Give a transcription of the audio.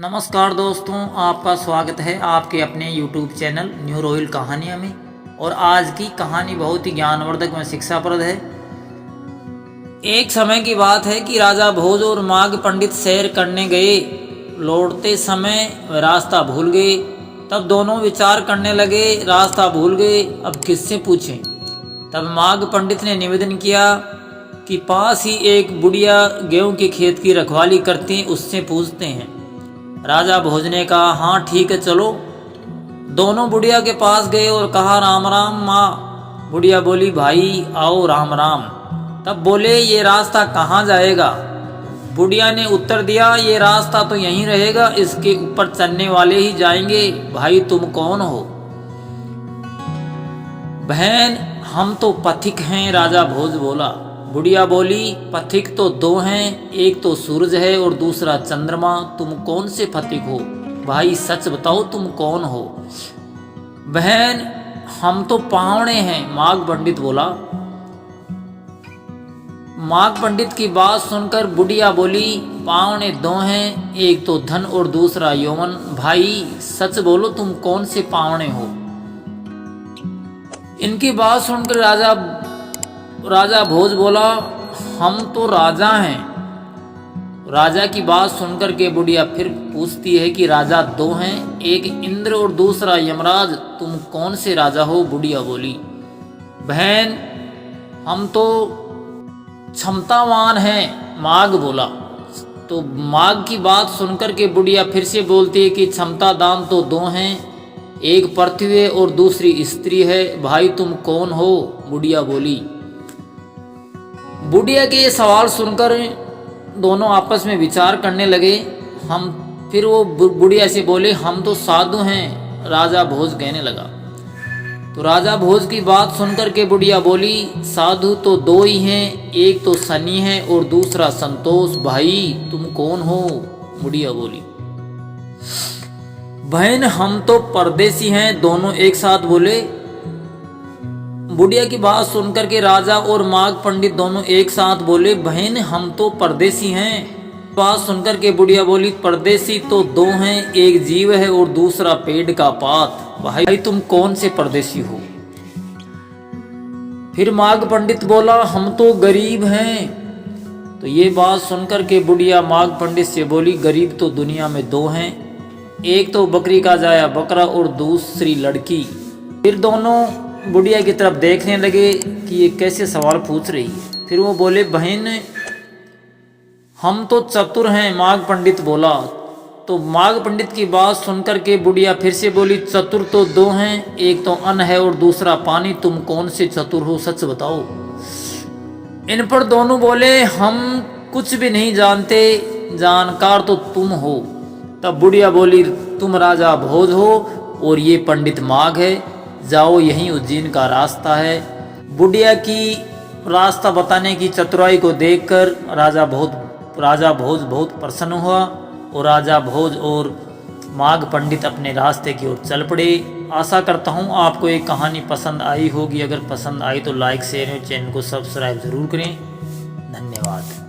नमस्कार दोस्तों, आपका स्वागत है आपके अपने YouTube चैनल न्यू रॉयल कहानियाँ में। और आज की कहानी बहुत ही ज्ञानवर्धक व शिक्षाप्रद है। एक समय की बात है कि राजा भोज और माघ पंडित सैर करने गए। लौटते समय वे रास्ता भूल गए। तब दोनों विचार करने लगे, रास्ता भूल गए, अब किससे पूछें। तब माघ पंडित ने निवेदन किया कि पास ही एक बुढ़िया गेहूं के खेत की रखवाली करती, उससे पूछते हैं। राजा भोज ने कहा, हाँ ठीक है, चलो। दोनों बुढ़िया के पास गए और कहा, राम राम माँ। बुढ़िया बोली, भाई आओ, राम राम। तब बोले, ये रास्ता कहाँ जाएगा। बुढ़िया ने उत्तर दिया, ये रास्ता तो यहीं रहेगा, इसके ऊपर चलने वाले ही जाएंगे। भाई तुम कौन हो। बहन हम तो पथिक हैं, राजा भोज बोला। बुढ़िया बोली, पथिक तो दो हैं, एक तो सूरज है और दूसरा चंद्रमा। तुम कौन से पथिक हो। भाई सच बताओ, तुम कौन हो। बहन हम तो पावने हैं, माघ पंडित बोला। माघ पंडित की बात सुनकर बुढ़िया बोली, पावने दो हैं, एक तो धन और दूसरा यौवन। भाई सच बोलो, तुम कौन से पावने हो। इनकी बात सुनकर राजा भोज बोला, हम तो राजा हैं। राजा की बात सुनकर के बुढ़िया फिर पूछती है कि राजा दो हैं, एक इंद्र और दूसरा यमराज। तुम कौन से राजा हो। बुढ़िया बोली, बहन हम तो क्षमतावान हैं, माघ बोला। तो माघ की बात सुनकर के बुढ़िया फिर से बोलती है कि क्षमता दान तो दो हैं, एक पृथ्वी है और दूसरी स्त्री है। भाई तुम कौन हो। बुढ़िया बोली। बुढ़िया के ये सवाल सुनकर दोनों आपस में विचार करने लगे। फिर वो बुढ़िया से बोले, हम तो साधु हैं। राजा भोज कहने लगा। तो राजा भोज की बात सुनकर के बुढ़िया बोली, साधु तो दो ही हैं, एक तो शनि है और दूसरा संतोष। भाई तुम कौन हो। बुढ़िया बोली, बहन हम तो परदेसी हैं। दोनों एक साथ बोले। बुढ़िया की बात सुनकर के राजा और माघ पंडित दोनों एक साथ बोले, बहन हम तो परदेसी हैं। बात सुनकर के बुढ़िया बोली, परदेसी तो दो हैं, एक जीव है और दूसरा पेड़ का पात। भाई तुम कौन से परदेसी हो। फिर माघ पंडित बोला, हम तो गरीब हैं। तो ये बात सुनकर के बुढ़िया माघ पंडित से बोली, गरीब तो दुनिया में दो हैं, एक तो बकरी का जाया बकरा और दूसरी लड़की। फिर दोनों बुढ़िया की तरफ देखने लगे कि ये कैसे सवाल पूछ रही है। फिर वो बोले, बहन हम तो चतुर हैं, माघ पंडित बोला। तो माघ पंडित की बात सुनकर के बुढ़िया फिर से बोली, चतुर तो दो हैं, एक तो अन्न है और दूसरा पानी। तुम कौन से चतुर हो, सच बताओ। इन पर दोनों बोले, हम कुछ भी नहीं जानते, जानकार तो तुम हो। तब बुढ़िया बोली, तुम राजा भोज हो और ये पंडित माघ है, जाओ यहीं उज्जैन का रास्ता है। बुढ़िया की रास्ता बताने की चतुराई को देखकर राजा भोज बहुत प्रसन्न हुआ और राजा भोज और माघ पंडित अपने रास्ते की ओर चल पड़े। आशा करता हूँ आपको एक कहानी पसंद आई होगी। अगर पसंद आई तो लाइक शेयर और चैनल को सब्सक्राइब जरूर करें। धन्यवाद।